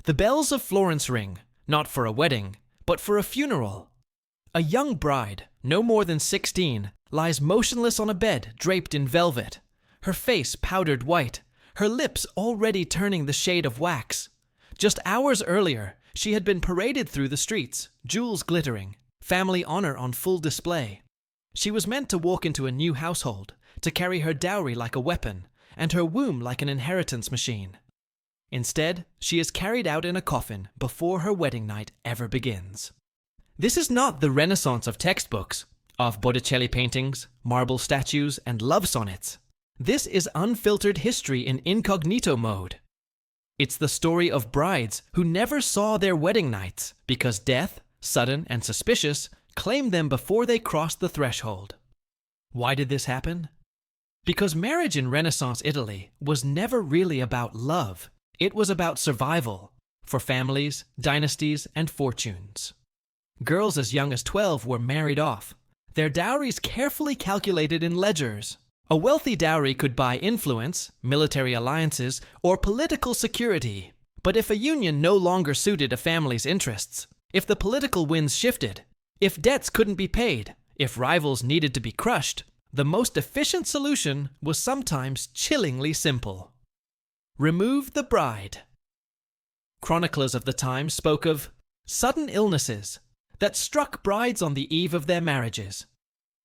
The bells of Florence ring, not for a wedding, but for a funeral. A young bride, no more than 16, lies motionless on a bed draped in velvet, her face powdered white, her lips already turning the shade of wax. Just hours earlier, she had been paraded through the streets, jewels glittering, family honor on full display. She was meant to walk into a new household, to carry her dowry like a weapon, and her womb like an inheritance machine. Instead, she is carried out in a coffin before her wedding night ever begins. This is not the Renaissance of textbooks, of Botticelli paintings, marble statues, and love sonnets. This is unfiltered history in incognito mode. It's the story of brides who never saw their wedding nights because death, sudden and suspicious, claimed them before they crossed the threshold. Why did this happen? Because marriage in Renaissance Italy was never really about love. It was about survival for families, dynasties, and fortunes. Girls as young as 12 were married off, their dowries carefully calculated in ledgers. A wealthy dowry could buy influence, military alliances, or political security. But if a union no longer suited a family's interests, if the political winds shifted, if debts couldn't be paid, if rivals needed to be crushed, the most efficient solution was sometimes chillingly simple. Remove the bride. Chroniclers of the time spoke of sudden illnesses that struck brides on the eve of their marriages.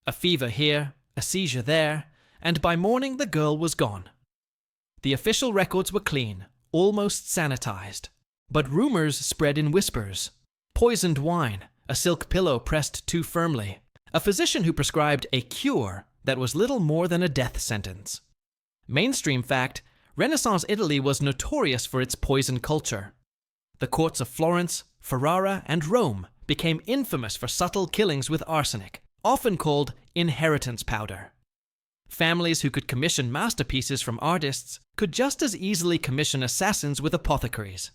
A fever here, a seizure there, and by morning the girl was gone. The official records were clean, almost sanitized, but rumors spread in whispers. Poisoned wine, a silk pillow pressed too firmly, a physician who prescribed a cure that was little more than a death sentence. Mainstream fact, Renaissance Italy was notorious for its poison culture. The courts of Florence, Ferrara, and Rome became infamous for subtle killings with arsenic, often called inheritance powder. Families who could commission masterpieces from artists could just as easily commission assassins with apothecaries.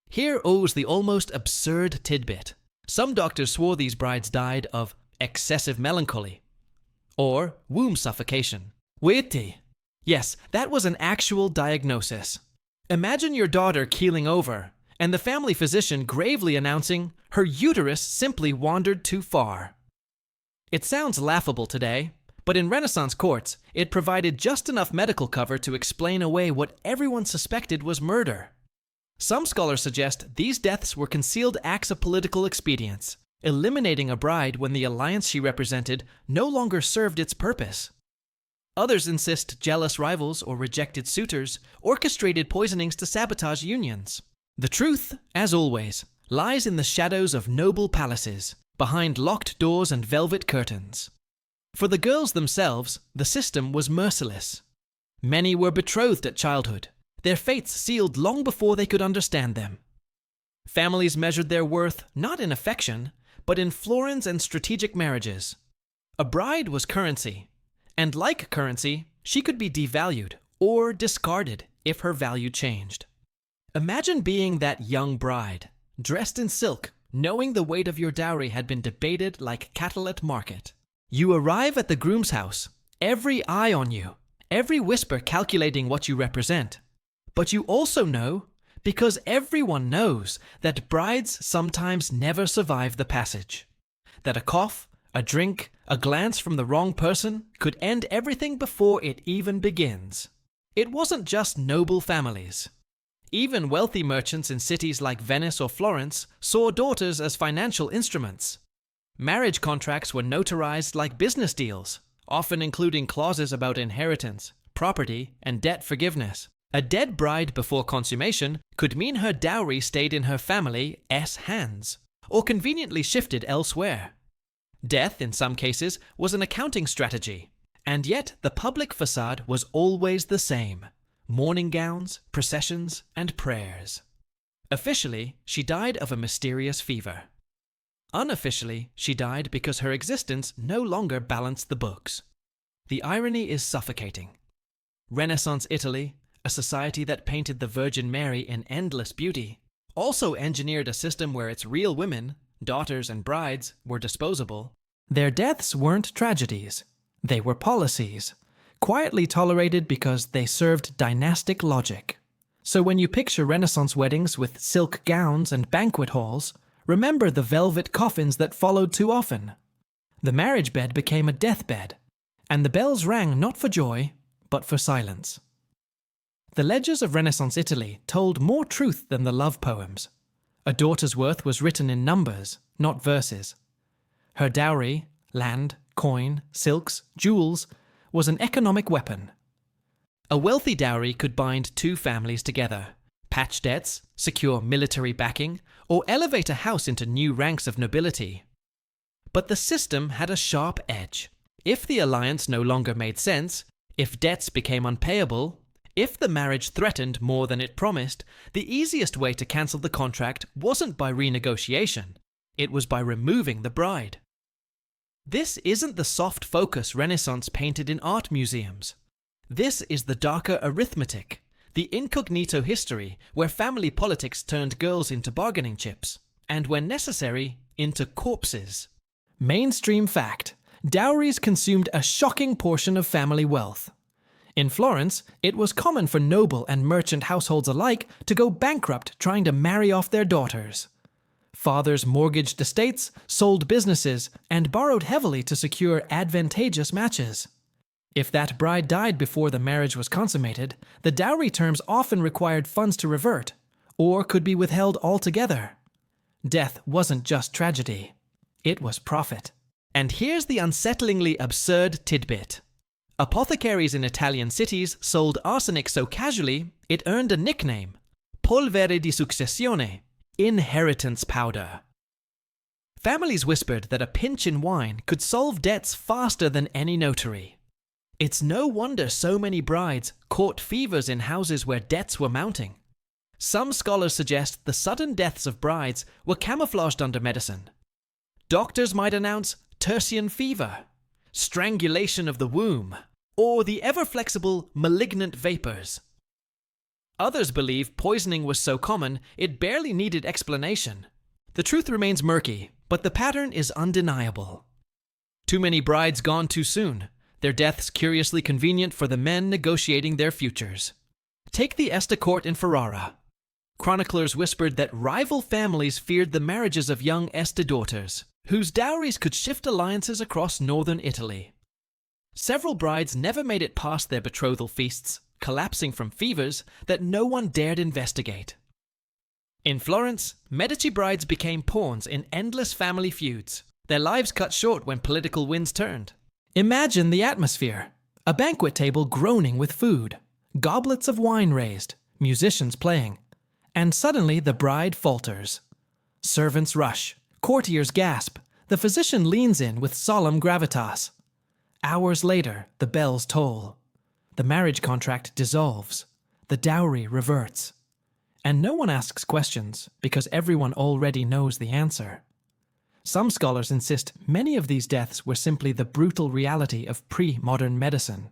Here owes the almost absurd tidbit. Some doctors swore these brides died of excessive melancholy or womb suffocation. Wait. Yes, that was an actual diagnosis. Imagine your daughter keeling over, and the family physician gravely announcing her uterus simply wandered too far. It sounds laughable today, but in Renaissance courts, it provided just enough medical cover to explain away what everyone suspected was murder. Some scholars suggest these deaths were concealed acts of political expedience, eliminating a bride when the alliance she represented no longer served its purpose. Others insist jealous rivals or rejected suitors orchestrated poisonings to sabotage unions. The truth, as always, lies in the shadows of noble palaces, behind locked doors and velvet curtains. For the girls themselves, the system was merciless. Many were betrothed at childhood, their fates sealed long before they could understand them. Families measured their worth not in affection, but in florins and strategic marriages. A bride was currency, and like currency, she could be devalued or discarded if her value changed. Imagine being that young bride, dressed in silk, knowing the weight of your dowry had been debated like cattle at market. You arrive at the groom's house, every eye on you, every whisper calculating what you represent. But you also know, because everyone knows, that brides sometimes never survive the passage. That a cough, a drink, a glance from the wrong person could end everything before it even begins. It wasn't just noble families. Even wealthy merchants in cities like Venice or Florence saw daughters as financial instruments. Marriage contracts were notarized like business deals, often including clauses about inheritance, property, and debt forgiveness. A dead bride before consummation could mean her dowry stayed in her family's hands, or conveniently shifted elsewhere. Death, in some cases, was an accounting strategy, and yet the public facade was always the same: mourning gowns, processions, and prayers. Officially, she died of a mysterious fever. Unofficially, she died because her existence no longer balanced the books. The irony is suffocating. Renaissance Italy, a society that painted the Virgin Mary in endless beauty, also engineered a system where its real women, daughters and brides, were disposable. Their deaths weren't tragedies. They were policies, quietly tolerated because they served dynastic logic. So when you picture Renaissance weddings with silk gowns and banquet halls, remember the velvet coffins that followed too often. The marriage bed became a deathbed, and the bells rang not for joy, but for silence. The ledgers of Renaissance Italy told more truth than the love poems. A daughter's worth was written in numbers, not verses. Her dowry, land, coin, silks, jewels, was an economic weapon. A wealthy dowry could bind two families together, patch debts, secure military backing, or elevate a house into new ranks of nobility. But the system had a sharp edge. If the alliance no longer made sense, if debts became unpayable, if the marriage threatened more than it promised, the easiest way to cancel the contract wasn't by renegotiation, it was by removing the bride. This isn't the soft focus Renaissance painted in art museums. This is the darker arithmetic, the incognito history where family politics turned girls into bargaining chips, and when necessary, into corpses. Mainstream fact: dowries consumed a shocking portion of family wealth. In Florence, it was common for noble and merchant households alike to go bankrupt trying to marry off their daughters. Fathers mortgaged estates, sold businesses, and borrowed heavily to secure advantageous matches. If that bride died before the marriage was consummated, the dowry terms often required funds to revert, or could be withheld altogether. Death wasn't just tragedy. It was profit. And here's the unsettlingly absurd tidbit. Apothecaries in Italian cities sold arsenic so casually, it earned a nickname: polvere di successione, inheritance powder. Families whispered that a pinch in wine could solve debts faster than any notary. It's no wonder so many brides caught fevers in houses where debts were mounting. Some scholars suggest the sudden deaths of brides were camouflaged under medicine. Doctors might announce tertian fever, strangulation of the womb, or the ever-flexible malignant vapors. Others believe poisoning was so common it barely needed explanation. The truth remains murky, but the pattern is undeniable. Too many brides gone too soon, their deaths curiously convenient for the men negotiating their futures. Take the Este court in Ferrara. Chroniclers whispered that rival families feared the marriages of young Este daughters, whose dowries could shift alliances across northern Italy. Several brides never made it past their betrothal feasts, collapsing from fevers that no one dared investigate. In Florence, Medici brides became pawns in endless family feuds, their lives cut short when political winds turned. Imagine the atmosphere: a banquet table groaning with food, goblets of wine raised, musicians playing, and suddenly the bride falters. Servants rush, courtiers gasp, the physician leans in with solemn gravitas. Hours later, the bells toll. The marriage contract dissolves. The dowry reverts. And no one asks questions because everyone already knows the answer. Some scholars insist many of these deaths were simply the brutal reality of pre-modern medicine.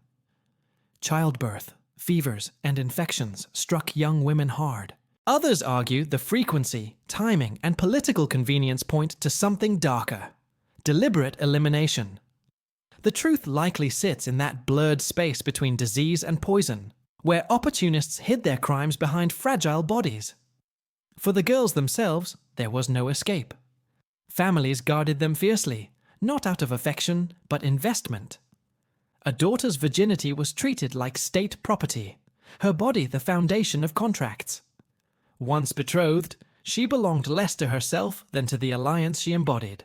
Childbirth, fevers, and infections struck young women hard. Others argue the frequency, timing, and political convenience point to something darker: deliberate elimination. The truth likely sits in that blurred space between disease and poison, where opportunists hid their crimes behind fragile bodies. For the girls themselves, there was no escape. Families guarded them fiercely, not out of affection, but investment. A daughter's virginity was treated like state property, her body the foundation of contracts. Once betrothed, she belonged less to herself than to the alliance she embodied.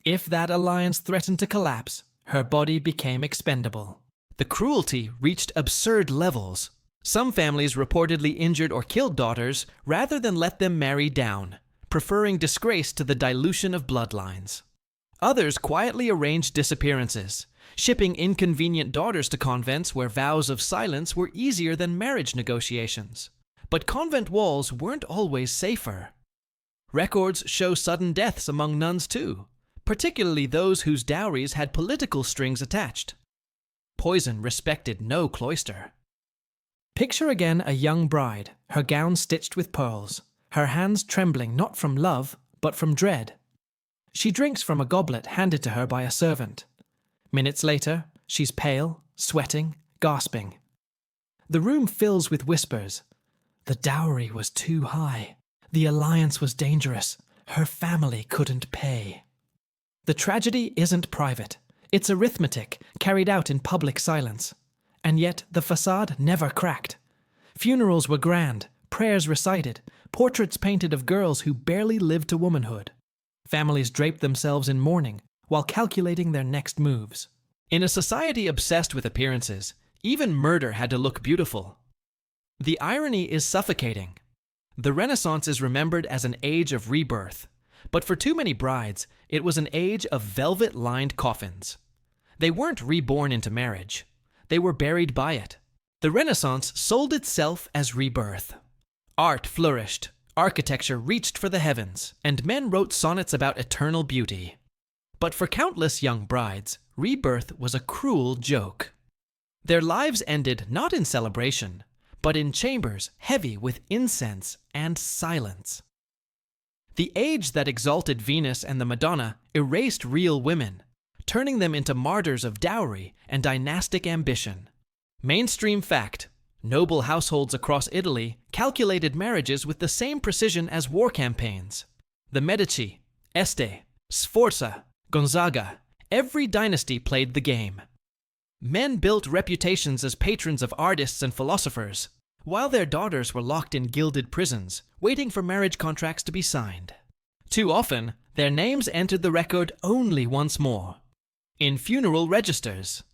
If that alliance threatened to collapse, her body became expendable. The cruelty reached absurd levels. Some families reportedly injured or killed daughters rather than let them marry down, preferring disgrace to the dilution of bloodlines. Others quietly arranged disappearances, shipping inconvenient daughters to convents where vows of silence were easier than marriage negotiations. But convent walls weren't always safer. Records show sudden deaths among nuns too, particularly those whose dowries had political strings attached. Poison respected no cloister. Picture again a young bride, her gown stitched with pearls, her hands trembling not from love, but from dread. She drinks from a goblet handed to her by a servant. Minutes later, she's pale, sweating, gasping. The room fills with whispers. The dowry was too high. The alliance was dangerous. Her family couldn't pay. The tragedy isn't private. It's arithmetic, carried out in public silence. And yet the facade never cracked. Funerals were grand, prayers recited, portraits painted of girls who barely lived to womanhood. Families draped themselves in mourning while calculating their next moves. In a society obsessed with appearances, even murder had to look beautiful. The irony is suffocating. The Renaissance is remembered as an age of rebirth, but for too many brides, it was an age of velvet-lined coffins. They weren't reborn into marriage. They were buried by it. The Renaissance sold itself as rebirth. Art flourished, architecture reached for the heavens, and men wrote sonnets about eternal beauty. But for countless young brides, rebirth was a cruel joke. Their lives ended not in celebration, but in chambers heavy with incense and silence. The age that exalted Venus and the Madonna erased real women, turning them into martyrs of dowry and dynastic ambition. Mainstream fact: noble households across Italy calculated marriages with the same precision as war campaigns. The Medici, Este, Sforza, Gonzaga, every dynasty played the game. Men built reputations as patrons of artists and philosophers, while their daughters were locked in gilded prisons, waiting for marriage contracts to be signed. Too often, their names entered the record only once more, in funeral registers.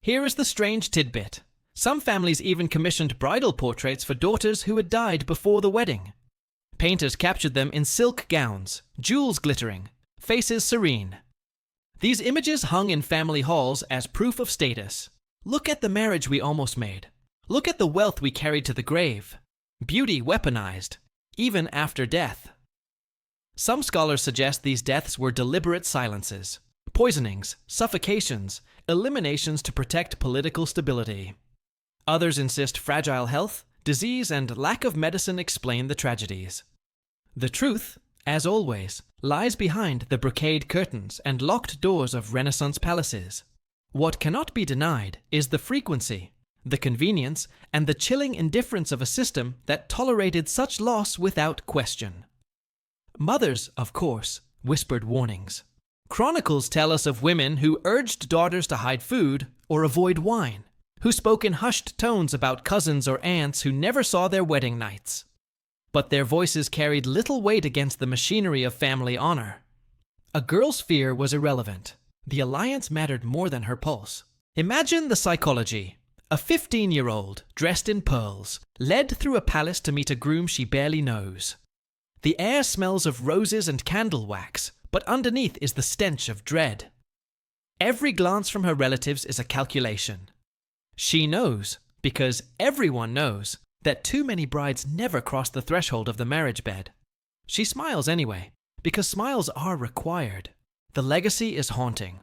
Here is the strange tidbit. Some families even commissioned bridal portraits for daughters who had died before the wedding. Painters captured them in silk gowns, jewels glittering, faces serene. These images hung in family halls as proof of status. Look at the marriage we almost made. Look at the wealth we carried to the grave. Beauty weaponized, even after death. Some scholars suggest these deaths were deliberate silences, poisonings, suffocations, eliminations to protect political stability. Others insist fragile health, disease, and lack of medicine explain the tragedies. The truth, as always, lies behind the brocade curtains and locked doors of Renaissance palaces. What cannot be denied is the frequency, the convenience, and the chilling indifference of a system that tolerated such loss without question. Mothers, of course, whispered warnings. Chronicles tell us of women who urged daughters to hide food or avoid wine, who spoke in hushed tones about cousins or aunts who never saw their wedding nights. But their voices carried little weight against the machinery of family honor. A girl's fear was irrelevant. The alliance mattered more than her pulse. Imagine the psychology. A 15-year-old, dressed in pearls, led through a palace to meet a groom she barely knows. The air smells of roses and candle wax, but underneath is the stench of dread. Every glance from her relatives is a calculation. She knows, because everyone knows, that too many brides never cross the threshold of the marriage bed. She smiles anyway, because smiles are required. The legacy is haunting.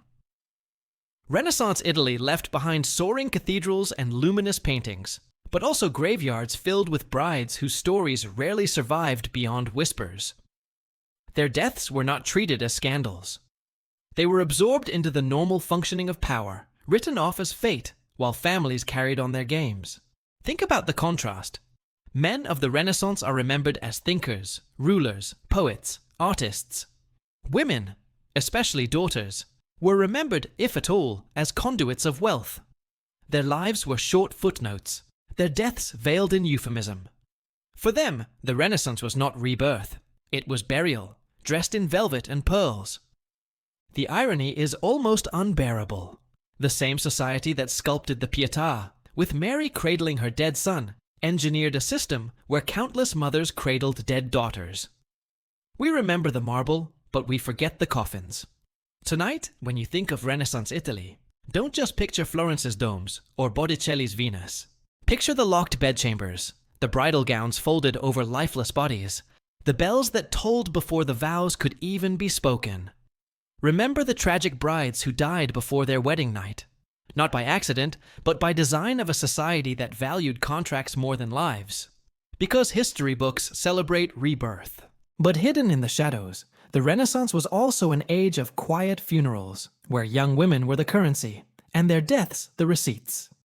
Renaissance Italy left behind soaring cathedrals and luminous paintings, but also graveyards filled with brides whose stories rarely survived beyond whispers. Their deaths were not treated as scandals. They were absorbed into the normal functioning of power, written off as fate, while families carried on their games. Think about the contrast. Men of the Renaissance are remembered as thinkers, rulers, poets, artists. Women, especially daughters, were remembered, if at all, as conduits of wealth. Their lives were short footnotes, their deaths veiled in euphemism. For them, the Renaissance was not rebirth. It was burial, dressed in velvet and pearls. The irony is almost unbearable. The same society that sculpted the Pietà, with Mary cradling her dead son, engineered a system where countless mothers cradled dead daughters. We remember the marble, but we forget the coffins. Tonight, when you think of Renaissance Italy, don't just picture Florence's domes or Botticelli's Venus. Picture the locked bedchambers, the bridal gowns folded over lifeless bodies, the bells that tolled before the vows could even be spoken. Remember the tragic brides who died before their wedding night. Not by accident, but by design of a society that valued contracts more than lives. Because history books celebrate rebirth. But hidden in the shadows, the Renaissance was also an age of quiet funerals, where young women were the currency, and their deaths the receipts.